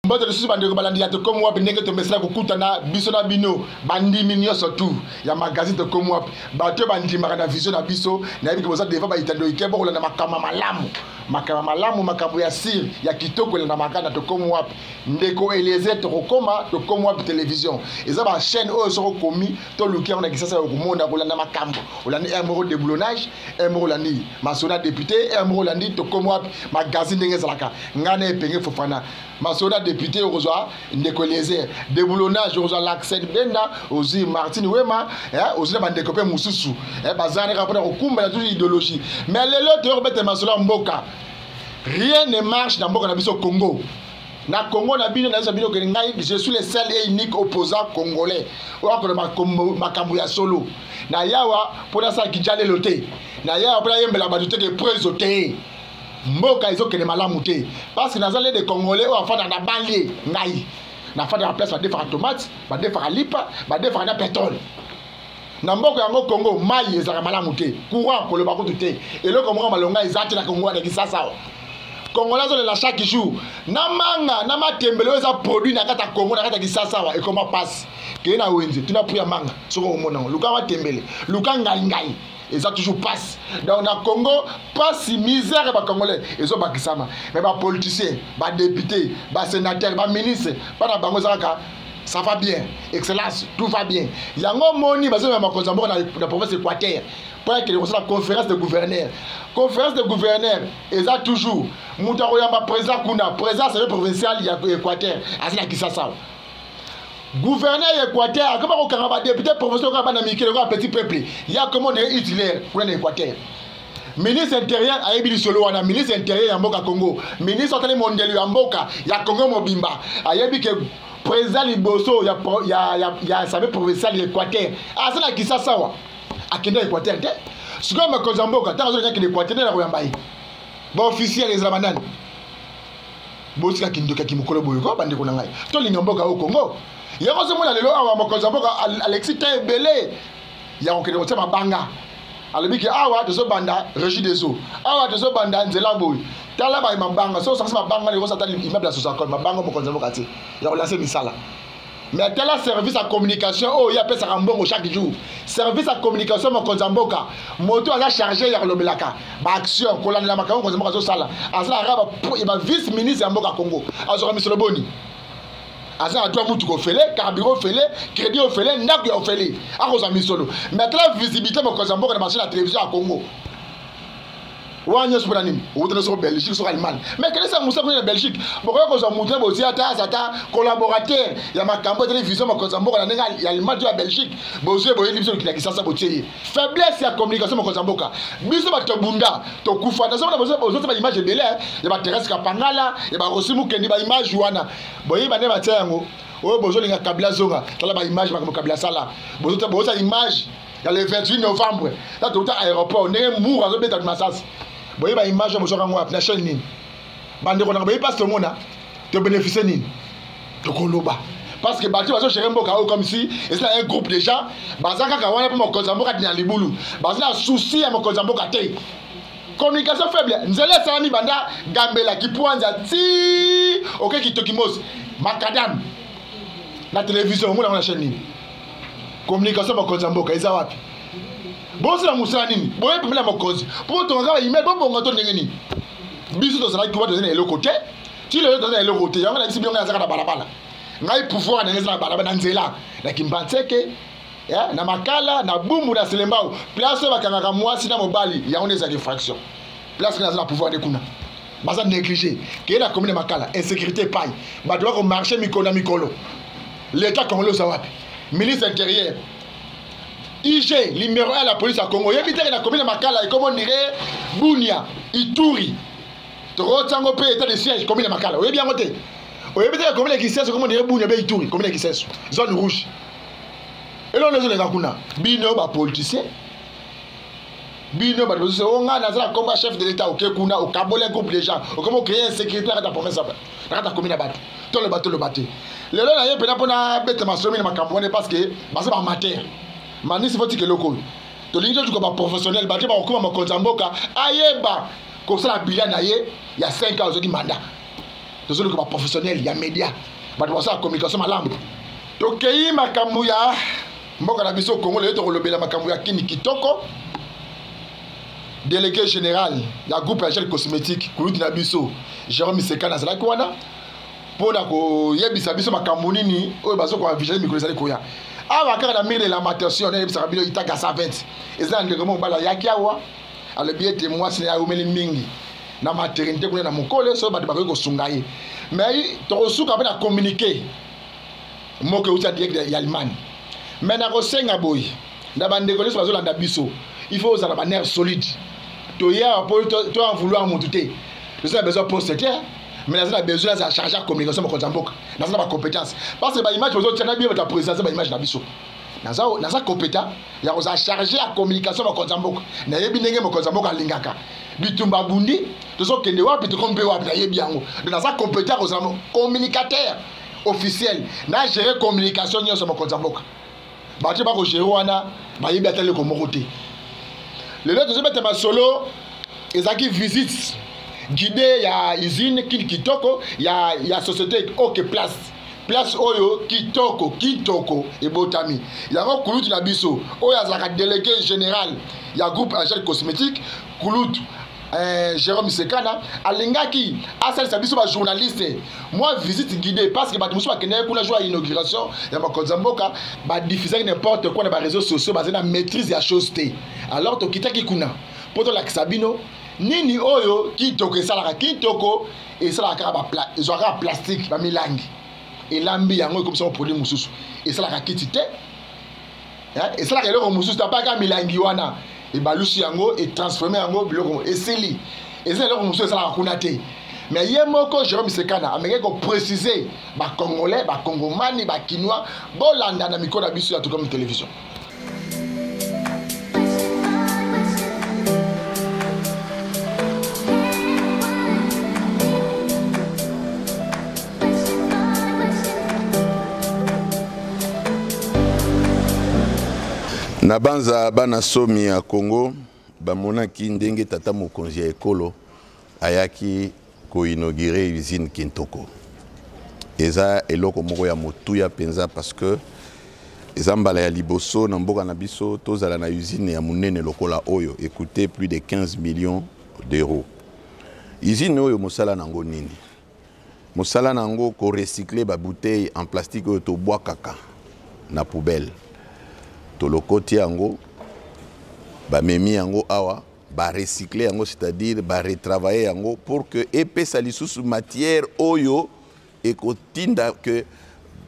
Mbote le susu bande ko balandi ya to comme wapi ndenge to mesela ko kutana biso na bino bandi minyo surtout ya magazine to comme wapi bato bandi makana vision na biso na yebi ko boza deva ba itando ikebo ko na makama malamu makambo ya sir ya kitoko na makana to comme wapi ndeko Eliezer to koma to comme wapi télévision eza ba chaîne oyo soko komi to luki on a kisasa ko monda ko na makambo olani un euro de boulonnage un euro landi masona député un euro landi to comme wapi magazine ndenge zalaka ngana epenge fofana masona député au rejoint ndeko Eliezer déboulonnage au rejoint l'accès benda aussi Martin Wema aussi na bande kopé mususu bazane rapona okumba na toujours idéologie mais les autres robete masona mboka rien ne marche dans mboka na biso Congo na Congo na bino na bino ke ngai je suis le seul et unique opposant congolais wa ko makambo ya solo na yawa pona sa kijale loté na yawa pona yembela badute ke preso te mboka ezokende malamu te parce que nazali des congolais oyo afanda na banlieue ngai na fanda na place badefaka tomate badefaka lipa badefaka na pétrole na mboka yango Congo mai ezalaka malamu te courant koloba kutu te eloko moko malonga eza te na Congo na kisasa congolais azolela chaque jour na manga na matembele oyo eza produit na kata Congo na kata kisasa et comment passe ke na wenze tuna puya manga soko omona luka matembele luka ngai et ça toujours passe dans le Congo passe misère ba congolais et ça bakisama mais ba politiciens ba députés ba sénateurs ba ministres pas na bango ça va bien excellence tout va bien yango moni ba ma konzambo na province Équateur pour que la conférence de gouverneurs et ça toujours muta koyamba président kuna président c'est provincial ya Équateur asina kisasa gouverneur Équateur comme on a député professeur comme on a mis le petit peuple il y a comment on est utile pour l'Équateur ministre intérieur a ébi solo wana ministre intérieur ya mboka Congo ministre atali mondial ya mboka ya Congo mobimba a yebi que président liboso ya sabe provincial l'Équateur a ça qui ça sawa akenda Équateur te siko me kozamboka ta zo nyaki l'Équateur na koyamba yi ba officiel les rabanani bosika kindoka kimukolo boyo ko bande ko na ngai to linga mboka au Congo yango se mona lelo awa mokonza mboka Alexis Tebele yango kede kotema banga alobi ke awa tezo banda régie des eaux awa tezo banda nzela boy tala ba mabanga so sakisa mabanga le kosata immeuble so sakon mabanga mokonza mboka te ya relancer misala mais tel service à communication oh ya pesa kambongo chaque jour service à communication mokonza mboka moto ala chargé ya lobelaka ba action kolanda makambo mokonza mboka zo sala azala raba ba vice ministre ya mboka Congo azora misolo boni asa a toi mutu ko fele carburant fele crédit au fele ndako au fele akoza misolo maintenant visibilité mokonza mboka na marché la télévision à Congo wanya sopra nini utana so Belgique so Allemagne mais quel est ça musa ko na Belgique boko ko zo mutu bo ata collaborateur ya makambo de télévision mokonza mboka na nenga ya Allemagne ya Belgique bo zo bo émission ki la kisasa bo tié faiblesse ya communication mokonza mboka biso ba to bunda to kufa na so na bo zo ba image belé ya ba Thérèse Kapangala ya ba Rosimu Kendi ba image wana bo yi ba ne ba tia yango o bo zo linga kabila zonga tala ba image ba kabila sala bo zo image ya le 28 novembre là tout aéroport ne moura zo beta masas boye ba image mo soka ngwa na chaîne nini bande ko na boye pas tout le monde te bénéficier nini to koloba parce que bati bazo chéri mboka comme si c'est un groupe de gens bazaka ka wana pour mokonza mboka dina libulu bazina souci ya mokonza mboka te communication faible nzele sami banda gambela kipwanza ti OK kitokimos makadam na télévision mo na chaîne nini communication mokonza mboka eza wapi bosi la musala nini boye pemela mokozi po to ngaba email bo bongo to ndenge biso to sala ki wato zene eloko te ti le to zene eloko te yanga na bisi byonga zaka na balabala ngai pouvoir na ngeza na balabala nzela na kimbantseke ya na makala na bumbu na selembao place bakanga mwasi na mobali yango neza infraction place na pouvoir de kuna baza négliger ke na commune makala insécurité paille ba doit ko marcher mikolo l'état congolais ça wapi ministre intérieur IG numéro 1 la police à Congo yebite na commune makala et comme on dirait Bunia Ituri Torotango pe état de siège commune makala oyebi yango te oyebite la commune qui siège comme on dirait Bunia be Ituri commune qui siège zone rouge et là les kuna bino ba politicien bino ba politicien on nga na comme chef de l'état OK kuna au kabole groupe de gens comment créer insécurité à ta province à ta commune bato to le bateau le là y pena pona bête masomi na makambo parce que basa ba amateur mani c'est votre loko to lingi tu comme professionnel bato ba okoma mokonza mboka ayeba ko sala bilan na ye ya 5 ans ozoki mandat tous les professionnels, il y a médias, la communication malamu. Donc il makambo ya mboka na biso Congo le to kolobela makambo ya kini kitoko. Délégué général, il y a groupe Angel Cosmétique, Koulout Nabiso, Jérôme Sekana Zala Kwana, pour la yebisa biso makambo nini, o baso ko vigiler micro zali koya. Ava kaka na mire la matation, na yebisa bino itaka 120. Eza ndeko bala yakiawa, ale biete moi sine ya umeli mingi. Na maternité kuna na mokole so ba ko sungaye. Mais to suka ba communiquer. Moke uta direct ya Allemagne. Mais na ko senga boy. Na ba ndeko so bazolanda biso. Il faut avoir un nerf solide. Tu as vouloir monter. Tu as besoin de poster. Mais tu as besoin de charger la communication de Konzamboka. Tu as des compétences. Parce que l'image, tu as bien ta présence, c'est l'image de Nabiso. Tu as compétence. Tu as chargé la communication de Konzamboka. Tu as bien de Konzamboka Lingaka. Bitumba Bundi, tu as que tu as tu as compétence communicateur officiel. Tu as géré la communication de Konzamboka. Tu as géré la communication. Le lot de mettre ma solo, ils ont visite guidée, il y a usine Kitoko, il y a société OK place Oyo Kitoko et Botami. Il y a un Koulout Nabiso, Oya Zaka délégué général, il y a groupe Angel Cosmétique, Koulout Jérôme Sekana, Alingaki, Asal Sabiso journaliste. Moi visite guidée parce que Batmuso a kenné pour la joie à l'inauguration, il y a ma Konzamboka, bah diffuser n'importe quoi dans les réseaux sociaux, basé dans la maîtrise de la chose. Alors to kita kikuna, poto la Sabino, nini oyo kitoko salaka kitoko et salaka ba ils aura plastique ba milangi. Et lambi yango comme ça on produit mususu. Et salaka kitite. Et salaka le mususu ta pas ka milangi wana. Et balusi yango et transformer yango biloko et seli. Et ça le mususu salaka kunate. Mais yemoko Jérôme Sekana ameke ko préciser ba congolais, ba congomani, ba kinois, bolanda na mikona bisu ya tout comme télévision. Nabanza bana somi ya Congo bamonaki ndenge tata mokonzi ya ekolo ayaki ko inaugurer usine Kintoko. Eza eloko moko ya motuya penza parce que eza mbala ya liboso na mboka na biso tozala na usine ya munene lokola oyo écoutez plus de 15 millions d'euros. Usine oyo mosala nango nini? Mosala nango ko recycler ba bouteille en plastique oyo to bois kaka na poubelle. Tolokoti yango ba memi yango awa ba recycler yango c'est-à-dire ba retravailler yango pour que epesa lisusu matière oyo ekotinda que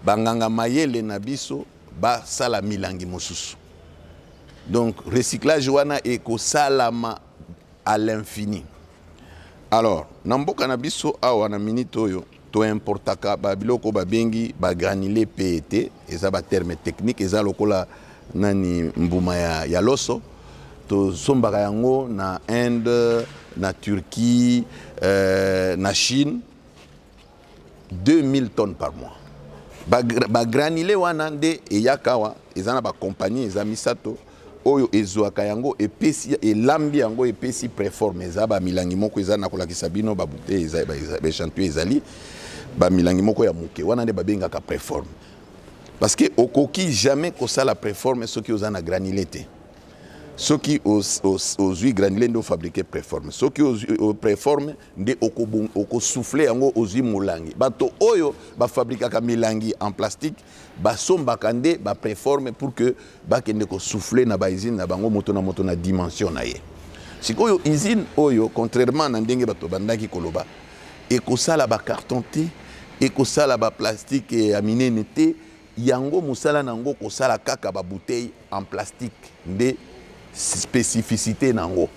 banganga mayele na biso ba sala milangi mosusu. Donc recyclage wana ekosalama à l'infini. Alors na mboka na biso awa na minute oyo to importaka ba biloko ba bengi ba granulé PET eza ba terme technique eza lokola nani mbuma ya loso to sombaka yango na Inde, na Turquie, na Chine 2000 tonnes par mois. Ba granulé wana nde eyakawa ezana ba compagnie eza misato oyo ezwaka yango epesi elambi yango epesi préforme eza ba milangi moko eza na kolakisa bino ba bouteille eza ba chantier ezali ba milangi moko ya muke wana nde babengaka préforme. Parce que au coquille jamais que ça la préforme ceux qui osent na granulé. Ceux qui osent granulé de fabriquer préforme. Ceux qui osent préforme de oko souffler yango osi molangi. Bato oyo ba fabriquer ka milangi en plastique ba somba kande ba préforme pour que ba kende ko souffler na ba usine na bango moto na dimension na ye. Sikoyo usine oyo contrairement na ndenge bato bandaki koloba ekosala ba carton te ekosala ba plastique et aminene te yango musala nango kosala kaka ba bouteille en plastique de spécificité nango.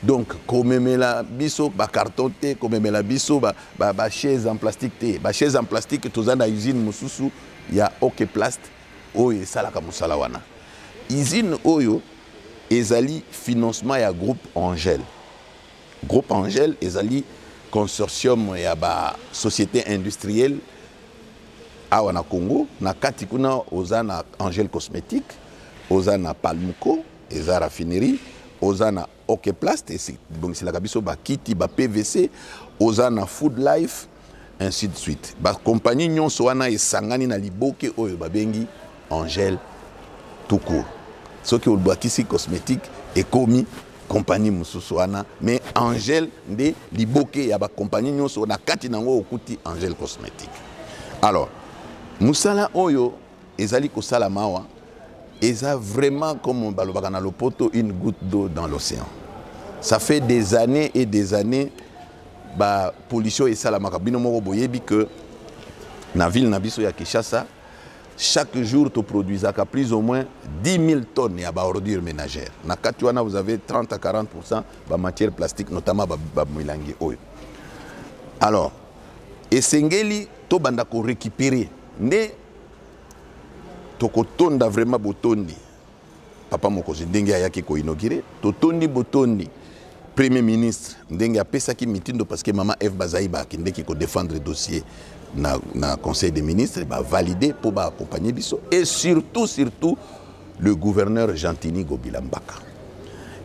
Donc komemela biso ba carton te komemela biso ba chaise en plastique te ba chaise en plastique tozana usine mususu ya OK Plast oyo esalaka musala wana. Usine oyo ezali financement ya groupe Angel. Groupe Angel ezali consortium ya ba société industrielle awa na Congo na kati kuna ozana Angel Cosmétique ozana Palmuco eza raffinerie ozana OK Plast donc c'est la kabiso ba kiti ba PVC ozana Food Life ainsi de suite. Ba compagnie nyonso wana esangani na liboke oyo babengi Angel tout court. Ce qui olbakisi cosmétique ekomi compagnie mususu wana, mais Angel nde liboke ya ba compagnie nyonso na kati nango okuti Angel cosmétique. Alors, musala oyo ezali kosala mawa eza vraiment comme balobaka na lopoto une goutte d'eau dans l'océan. Ça fait des années et des années ba pollution esalamaka bino moko boyebi que na ville na biso ya Kinshasa chaque jour tu produisaka plus ou moins 10 000 tonnes ya ba ordures ménagères. Na kati wana vous avez 30 à 40% ba matière plastique notamment ba milangi oyo. Alors esengeli to banda ko récupérer ne tokotonda vraiment botondi papa mokozi ndenge ayaki ko inaugurer totondi botondi premier ministre ndenge apesaki mitindo parce que maman F Bazaiba kindeki ko défendre le dossier na conseil des ministres ba valider pour ba accompagner biso et surtout le gouverneur Jantini Gobilambaka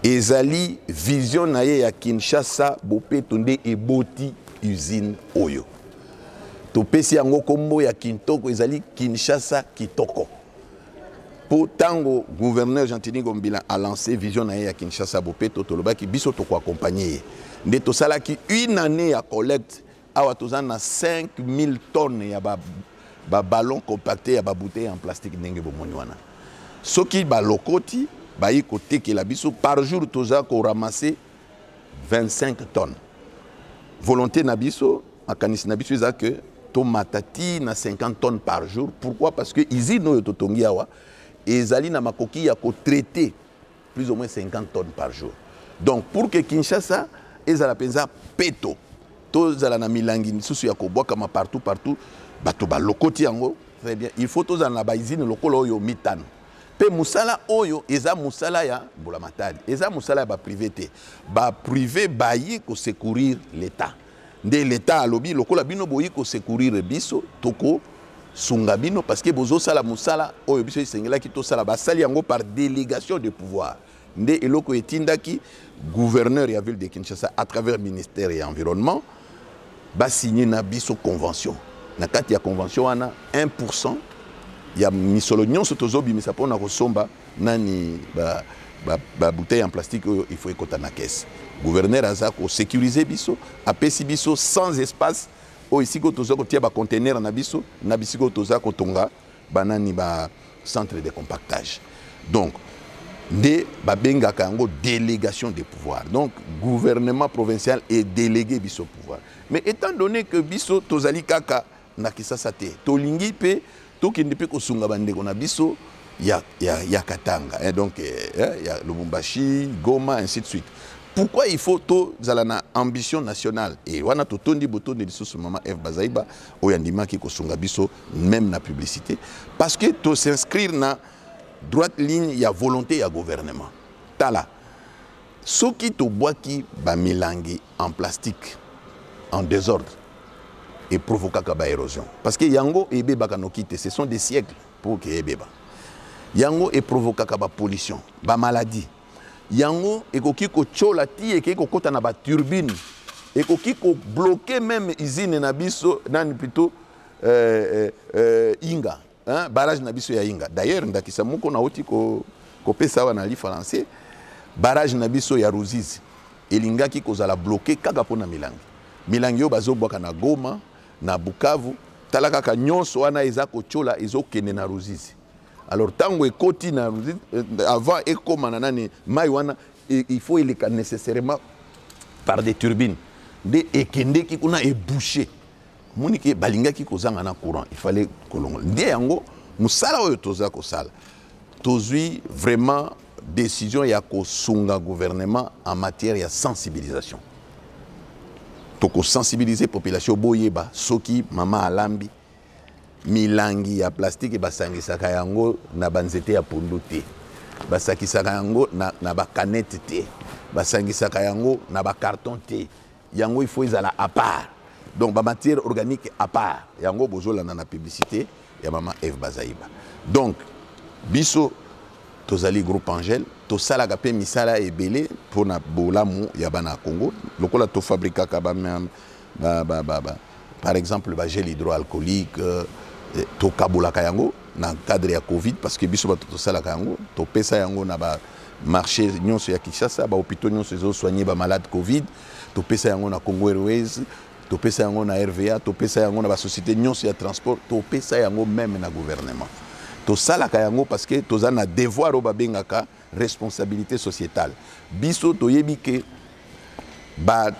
ezali vision na ye ya Kinshasa bopeto nde eboti usine oyo topesi yango kombo ya Kintoko ezali Kinshasa Kitoko. Pour tango gouverneur Jantini Gombila a lancé vision na ye ya Kinshasa bopeto tolobaki biso to ko accompagner nde to salaki une année à collecte awa tozana 5000 tonnes ya ba ballon compacté ya ba bouteille en plastique ndenge bomoni wana soki ba lokoti ba yi côté que la biso par jour toza ko ramasser 25 tonnes volonté na biso makanisi na biso eza que to matati na 50 tonnes par jour. Pourquoi? Parce que usine oyo totongi awa ezali na makoki ya ko traiter plus ou moins 50 tonnes par jour. Donc pour que Kinshasa ezala penza peto tozala na milangi misusu ya kobwaka ma partout bato ba lokoti yango très bien il faut tozala na ba usine lokolo oyo mitano pe musala oyo eza musala ya bulamatali eza musala ya ba privé te ba privé bayi ko secourir l'état nde l'état alobi lokola bino boyi ko secourir biso toko sunga bino parce que bozo sala musala oyo biso isengela ki to sala basali yango par délégation de pouvoir nde eloko etindaki gouverneur ya ville de Kinshasa à travers ministère et environnement ba signé na biso convention na kati ya convention wana 1% ya misolo nyonso tozobi misa pona kosomba nani ba bouteille en plastique il faut ekota na caisse gouverneur azako sécuriser biso apesi biso sans espace o ici ko tozako tia ba conteneur na biso na bisiko tozako tonga banani ba centre de compactage donc de babenga kango délégation de pouvoir donc gouvernement provincial est délégué biso pouvoir mais étant donné que biso tozali kaka na Kinshasa te tolingi pe tokende pe kosunga bandeko na biso ya Katanga et donc ya Lubumbashi Goma ainsi de suite. Pourquoi il faut to zalana ambition nationale et wana to tondi botondi lisusu mama F Bazaiba oyandima ki kosunga biso même na publicité parce que to s'inscrire na droite ligne ya volonté ya gouvernement tala soki to boaki ba milangi en plastique en désordre et provoquer ba érosion parce que yango ebe bakanokite ce sont des siècles pour que ebeba yango et provoquer ba pollution ba maladie yango ekoki ko chola ti ekoki ko kota na ba turbine ekoki ko bloquer même usine na biso nani plutôt Inga hein barrage na biso ya Inga d'ailleurs ndakisa muko na oti ko pesa wana li français barrage na biso ya Ruzizi elingaki kozala bloquer kaka pona milangi yo bazobwaka na Goma na Bukavu talaka ka nyonso wana eza ko chola ezokende na Ruzizi. Alors tango ekoti na Ruzizi avant ekoma na nani mai wana il faut il est nécessairement par des turbines de ekende ki kuna eboucher monike balingaki kozanga na courant il fallait kolongola ndie yango musala oyo toza ko sala tozui vraiment décision ya kosunga gouvernement en matière ya sensibilisation toko sensibiliser population boyeba soki mama alambi milangi ya plastique basangisaka yango na banzete ya pondu te basakisaka yango na ba canette te basangisaka yango na ba carton te yango il faut ezala à part donc ba matière organique à part yango bozolanda na publicité ya mama F Bazaiba donc biso tozali groupe Angel tosalaka pe misala ebele pona bolamu ya bana Congo lokola to fabrikaka par exemple le gel hydroalcoolique to kabulaka yango na cadre ya Covid parce que biso bato salaka yango to pesa yango na ba marché nyonso ya Kinshasa ba hôpitaux nyonso zo soigner ba malade Covid to pesa yango na Congo Airways to pesa yango na RVA to pesa yango na ba société nyonso ya transport to pesa yango même na gouvernement to salaka yango parce que toza na devoir o ba bengaka responsabilité sociétale biso to yebi ke ba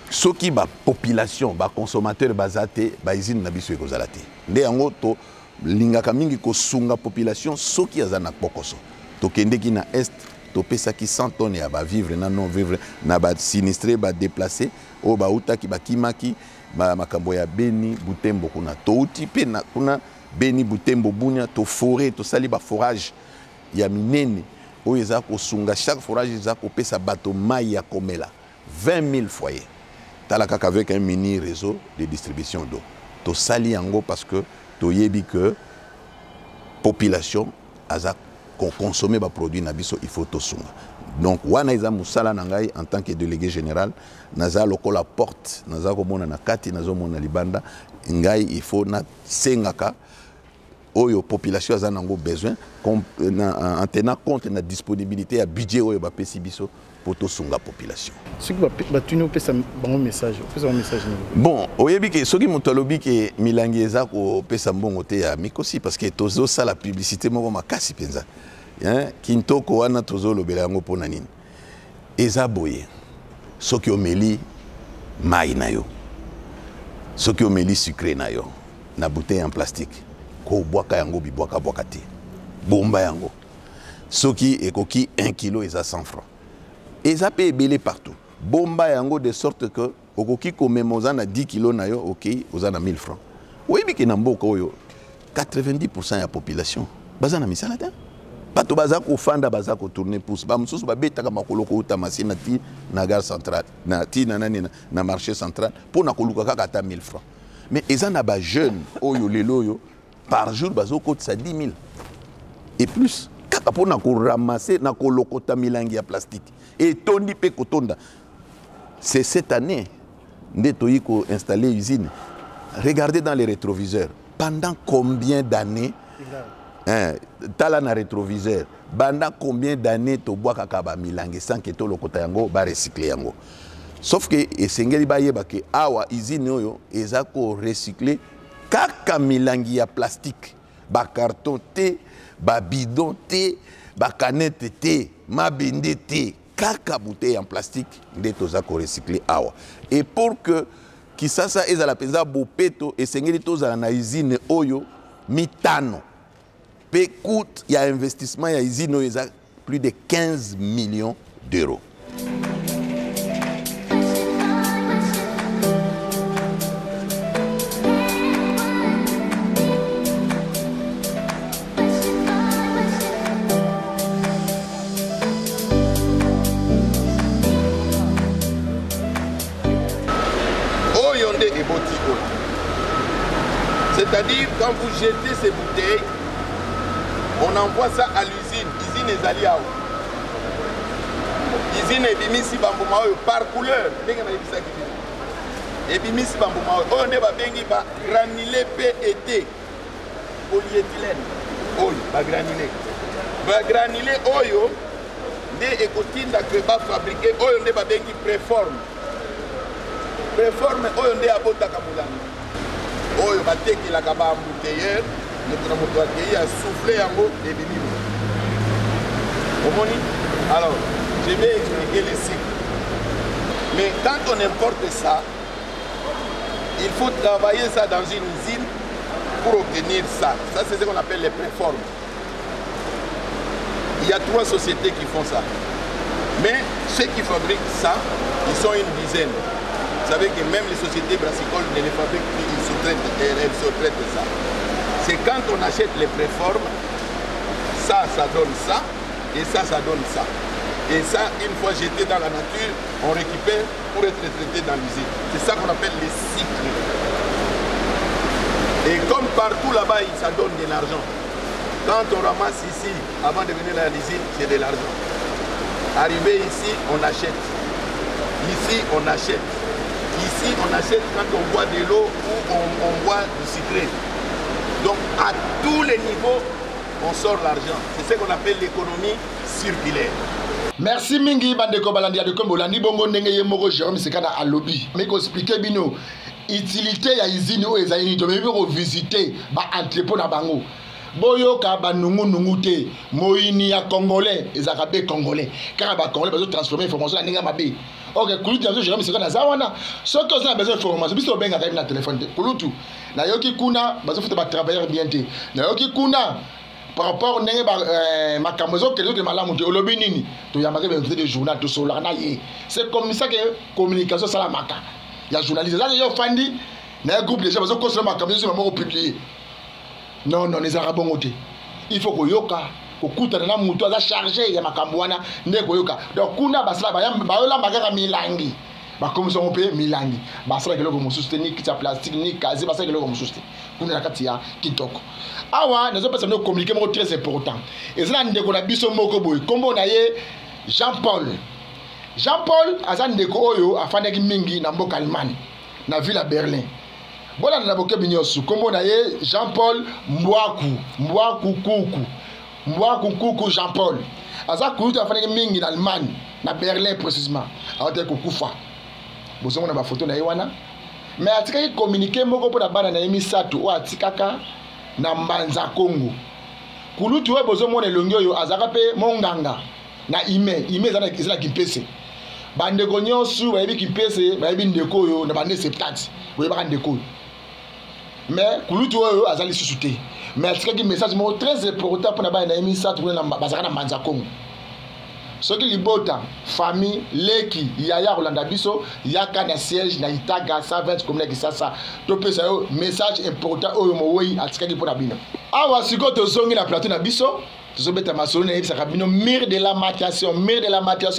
soki ba population ba consommateur bazate ba usine na biso ekozala te nde yango to lingaka mingi ko sunga population soki azana pokoso to kendeki na est to pesaki 100 tonnes ya ba vivre na non vivre na ba sinistré ba déplacer o ba utaki ba kimaki ba makambo ya Beni Butembo kuna to uti pe na kuna Beni Butembo Bunia to forêt to sali ba forage ya minene o eza ko sunga chaque forage eza ko pesa bato mai ya komela 20 000 foyers talaka avec un mini réseau de distribution d'eau to sali yango parce que to yebi que population aza consommer ba produit na biso il faut to sunga donc wana eza musala na ngai en tant que délégué général naza lokola porte naza ko mona na kati nazo mona libanda ngai il faut na sengaka oyo population aza nango besoin en tenant compte na disponibilité ya budget oyo ba pesi biso poto sunga population. Ce qui va tenir un message, bon, oyebi ke soki moto alobi ke milangi eza ko pesa mbongo te ya mikosi parce que tozo ça la publicité moko makasi penza. Hein, kintoko wana tozo lobela yango pona nini. Eza boye. Soki omeli mai na yo. Soki omeli sucré na yo na bouteille en plastique. Ko boaka yango bi boaka te. Bomba yango. Soki ekoki 1 kilo eza 100 francs. Et ça peut belé partout. Bomba yango de sorte que okoki komemoza na 10 kilos na yo, ok, oza na 1000 francs. Oui, mais na mboka oyo 90% de la population baza na misala te. Bato baza ko fanda baza ko tourner pouce. Ba mususu ba betaka makolo ko uta masina ti na gare centrale, na ti na nani na marché central pour na koluka kaka ta 1000 francs. Mais eza na ba jeune oyo lelo yo par jour bazo ko tsa 10 000 et plus. Kaka pour na ko ramasser na kolokota milangi ya plastique. Et tondi pe kotonda. C'est cette année que ko installé usine. Regardez dans les rétroviseurs. Pendant combien d'années tala na rétroviseur. Pendant combien d'années to bois kakaba milangi sans que to lokota yango ba recycler yango. Sauf que esengeli ba yeba ke awa usine oyo eza ko recycler kaka milangi ya plastique. Ba carton te, ba bidon te, ba canette te, mabende te. Kaka bouteille en plastique nde toza ko recycler awa et pour que kisasa ezala penza bopeto esengeli tozala na usine oyo mitano pe coûte ya investissement ya usine oyo eza plus de 15 millions d'euros. C'est-à-dire, quand vous jetez ces bouteilles, on envoie ça à l'usine. L'usine est allée à où? L'usine est bimisi bambuma par couleur. Et bimisi bambuma on est bengi ba granulé PET. Polyéthylène. Oyo, ba granulé. Ba granulé oyo, de ekotinda que ba fabriquer oyo ne ba bengi préforme. Préforme oyo nde abotaka mulanga. Oyo bateki la kaba embouteilleur, nous avons a soufflé en haut et bimim. Alors, je vais expliquer les cycles. Mais quand on importe ça, il faut travailler ça dans une usine pour obtenir ça. Ça, c'est ce qu'on appelle les préformes. Il y a 3 sociétés qui font ça. Mais ceux qui fabriquent ça, ils sont une dizaine. Vous savez que même les sociétés brassicoles ne les fabriquent plus, elles sous-traitent ça. C'est quand on achète les préformes, ça donne ça, et ça donne ça. Et ça, une fois jeté dans la nature, on récupère pour être traité dans l'usine. C'est ça qu'on appelle les cycles. Et comme partout là-bas, ça donne de l'argent. Quand on ramasse ici, avant de venir à l'usine, c'est de l'argent. Arrivé ici, on achète. Ici, on achète. Ici, on achète quand on boit de l'eau ou on boit du sucré. Donc, à tous les niveaux, on sort l'argent. C'est ce qu'on appelle l'économie circulaire. Merci mingi bandeko balandi de kombo landi bongo ndenge ye moko Jérôme Sekana à lobby. Mais ko expliquer bino utilité ya usine o ezali to me ko visiter ba entrepôt na bango. Boyoka ba nungu te moyini ya congolais ezaka be congolais car ba congolais bazo transformer information na ninga mabe. OK kulutu yazo Jérôme Sekana zawana ce que ça a besoin d'information biso benga na téléphone kulutu na yoki kuna bazo futa ba travailler bien te na yoki kuna par rapport à ma caméra que les malamu de olobinini to yamaka be des journaux to sola na ye c'est comme ça que communication ça la maka ya journaliste ça yo fandi na groupe les gens bazo ko ma caméra sur mamo publier non les arabes ngote il faut ko yoka ko kuta na mutu aza charger ya makambo wana nde ko yoka donc kuna basala ba yola magaka milangi ba comme ça on peut milangi basala que loko mususte ni kita plastique ni kazi basala que loko mususte kuna nakati ya kitoko awa nazo pesa no communiquer mo très important ezana ndeko na biso moko boy kombo na ye Jean-Paul aza ndeko oyo afandaki mingi na mboka Allemagne na ville à Berlin bona na boke binyosu kombo na ye Jean-Paul Mbwaku Kuku Jean-Paul aza kuta afandaki mingi na Allemagne na Berlin précisément awate kukufa bozongo na ba photo na ye wana mais atikaki communiquer moko po na bana na emisato o atikaka na Mbanza Congo kulutu we bozo mona elongi oyo azaka pe monganga na ime ezala kimpese bandeko nyonso bayebi kimpese bayebi ndeko oyo na bande 70 boyebaka ndeko oyo mais kulutu oyo azali lisusu te mais atikaki message moko très important mpona bana na emisato kuna bazaka na Mbanza Congo soki libota famille leki yaya kolanda biso yaka na siège na Itaga 120 commune Kisasa to pesa yo message important oyo mowoyi atikaki mpona bino awa siko tozongi na plateau na biso tozobeta masolo na yebisaka bino mire de la matation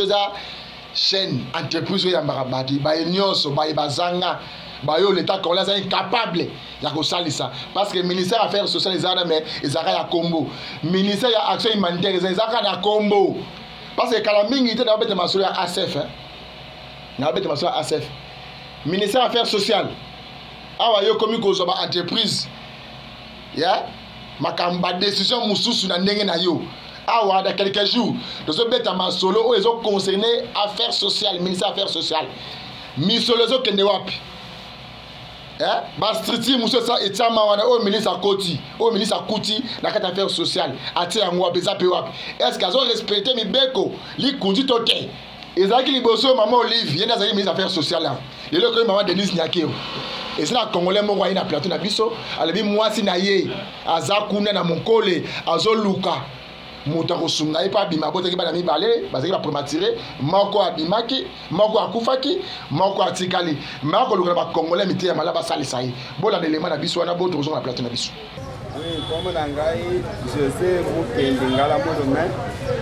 za chaîne entreprise oyo yambaka bato baye nyonso baye bazanga bayo l'état congolais est incapable ya kosalisa parce que ministère affaires sociales ezana mais ezaka ya kombo ministère ya action humanitaire ezaka na kombo. Parce que quand la mingi était dans le masolo à ACF, dans le masolo à ACF, ministère affaires sociales, awa yo komi ko zoba entreprise, ya, makamba décision mususu na ndenge na yo, awa dans quelques jours, dans le bête masolo où ils ont concerné affaires sociales, ministère affaires sociales, misolo zo kende wapi, ya, bastriti muso sa etama wana au ministre akoti, au ministre akuti na kata affaires sociales, ati yango beza pe wapi. Est-ce qu'ils ont respecté mi beko li kundi tote? Ezaki liboso maman Olive, yenda zaki ministre affaires sociales là. Le loko maman Denise Nyakeo. Et c'est la congolais mo na plateau na biso, alebi mwasi na ye, azakuna na monkole, azoluka. Moto kosunga epa bima botaki bana mibale bazaki ba promatire moko abimaki moko akufaki moko atikali mako luka ba congolais miti ya malaba salisa yi bola élément na biso wana boto kozonga plateau na biso. Oui, comme nangai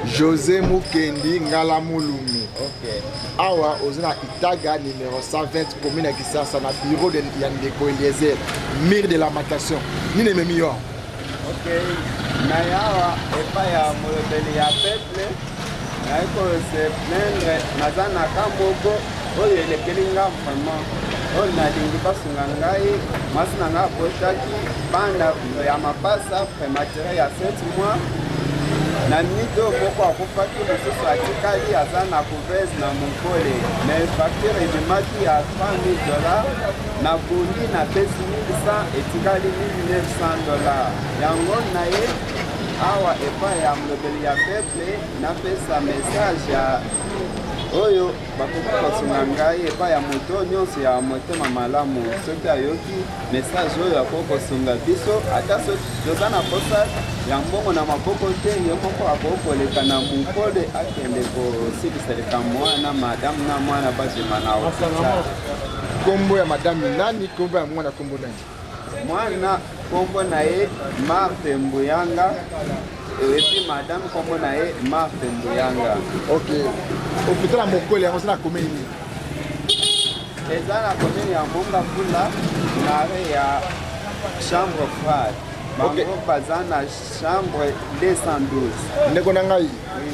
José Mukendi Ngala Mulumi. OK. Awa ozina Itaga numéro 120 commune Kisasa na bureau de Yandeko Eliezer mire de la matation. Ni ne memi yo. OK. Na yawa epa ya molobeli ya peuple na iko se plaindre nazana kamoko oyo elekelinga vraiment oyo nalingi basunga ngai masi na ngai apotaki banda ya mapasa prématuré ya 7 mois na mito moko akufaki mosusu atikali aza na couvreuse na monkole mais facture ebimaki ya $3000 na kundi na pesi 1100 etikali $1900 yango na ye awa epai ya molobeli ya peuple napesa message ya oyo bakoki kosunga ngai epai ya moto nyonso ya motema malamu soki ayoki message oyo akoki kosunga biso ata soki toza na posa ya mbongo na maboko te ye moko akoki koleka na monkole akende kosikiseleka mwana madamu na mwana bazima na hopital. Kombo ya madame nani, kombo ya mwana kombo nani? Mwana kombo na ye Marthe Mbuyanga epi madame kombo na ye Marthe Mbuyanga. OK. Hôpital ya Mokole yango na commune ni. Eza na commune ya Monga Fula na ya chambre froide. Bango baza na chambre 212. Ndeko na ngai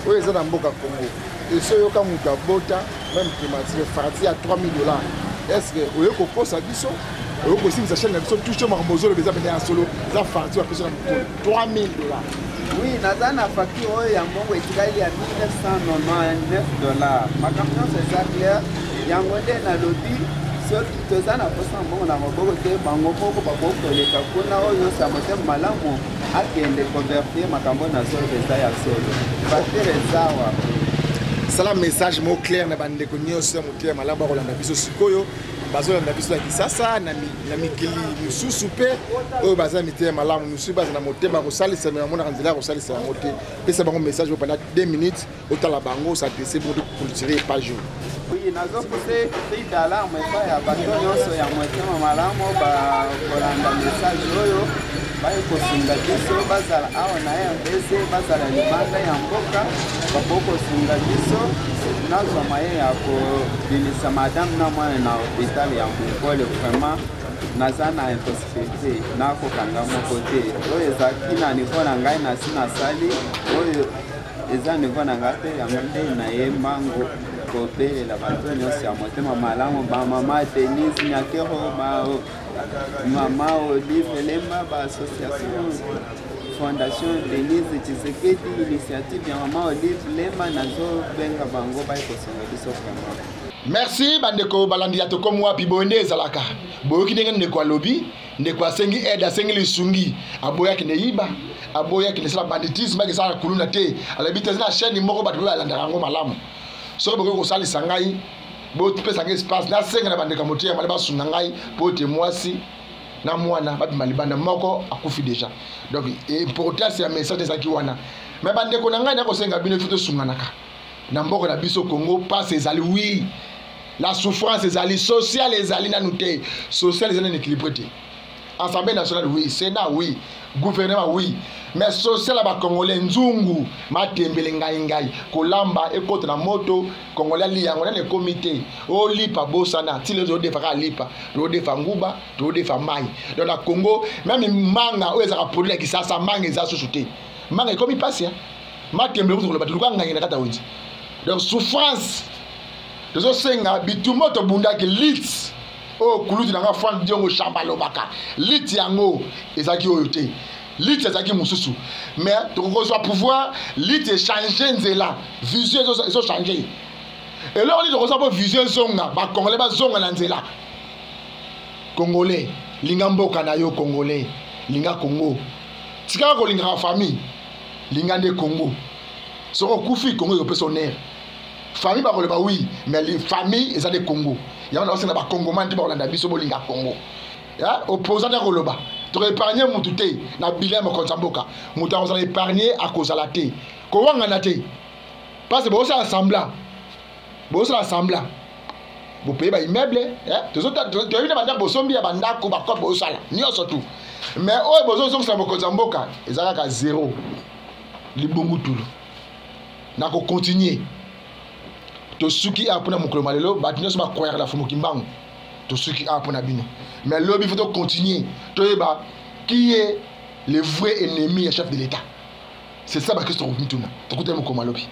oyo eza na mboka Congo. Eso yoka mutu abota même primature farati ya $3000. est-ce que oyo kokosa biso oyo kosimisa chaîne na biso touche makambo ozolo beza pene ya solo eza facture apesa na mokolo $3000. Oui, naza na facture oyo ya mbongo etikali ya $1999. Makambo nyonso eza clair yango nde nalobi soki toza na posa mbongo na maboko te bango moko bakoki koleka kuna oyo nyonso ya motema malamu akende convertir makambo na solo eza ya solo facture ezawa. Sala message mo clair na bandeko nyonso ya motema malamu bakolanda biso sikoyo bazolanda biso ya kisasa na mikili mosusu mpe oyo baza mitema malamu mosusu baza na motema kosalisa me bamonaka nzela ya kosalisa yango te pesa bango message pendant 2 minutes otala bango s'adresse pour cultiver page. Oui, nazopose cri d'alarme epai ya bato nyonso ya motema malamu bakolanda message oyo bakosunga biso bazala awa na RDC bazala libanda ya mboka bakokosunga biso nazwa maye ya kobimisa madame na mwana na hôpital ya Mongole. Vraiment naza na impossibilité nakokanga moko te oyo ezalaki na niveau na ngai nasi nasali oyo eza niveau na ngai te yango nde nayembango kobelela bato nyonso ya motema malamu bamama Denise Nyakero mama Olive Lemba baassociation Fondation Denise Tshisekedi initiative ya mama Olive Lemba nazobenga bango bakosunga biso vraiment. Merci bandeko balandi ya tokomo wapi bonde ezalaka boyoki ndenge ndeko alobi ndeko asengi aide asengi lisungi aboya kine yiba aboya kine sala banditisme ke sala kuluna te alabite na chaîne moko bato balanda yango malamu so boko ko sali sangai bo pesa nge espace na senga na bandeka motia mala basunga ngai pote mwasi na mwana babi malibanda moko akufi déjà donc importance ya message ezaki wana mais bandeko na ngai na ko senga bino fito sunganaka na mboko na biso Congo passe ezali oui la souffrance ezali sociale ezali na nuté sociale ezali équilibré. Assemblée nationale oui, Sénat oui, gouvernement oui, mais social ba congolais nzungu matembele ngai kolamba ekote na moto congolais liango na le comité o lipa bosana ti le de faka lipa do de fanguba do de famai dans la Congo même manga o ezaka produit ki sasa manga eza sosuté manga comme passe matembele ko loba tuka ngai na kata wenzi donc souffrance de senga bitumo to bunda ki lit o kuluti nanga Frank Diongo Chamba lobaka lit yango ezaki oyote lit ezaki mususu mais to ko so pouvoir lit changer nzela vision eso changer et là on dit ko so vision zonga ba congolais ba zonga na nzela congolais linga mboka na yo congolais linga Congo tika ko linga famille linga de Congo so ko kufi Congo yo personnaire famille ba ko le ba oui mais les familles eza de Congo ya on a aussi na ba Congoman ti ba kolanda biso bolinga Congo ya opposant ya koloba to épargner mutu te na bilan mo kontamboka mutu on épargner à cause la te ko wanga na te parce que bo ça assemblant bo payer ba immeuble to yo na banda bo sombi ya banda ko ba ko bo sala nyonso tout mais o bo zo ça mo kontamboka ezaka ka 0 libongu tulu na ko continuer to suki apona mokolo malelo batinyo so ba croire la fumo kimbango to suki apona bino mais lobby faut continuer to yeba qui est le vrai ennemi et chef de l'état c'est ça ba question mituna to kote mokolo malobi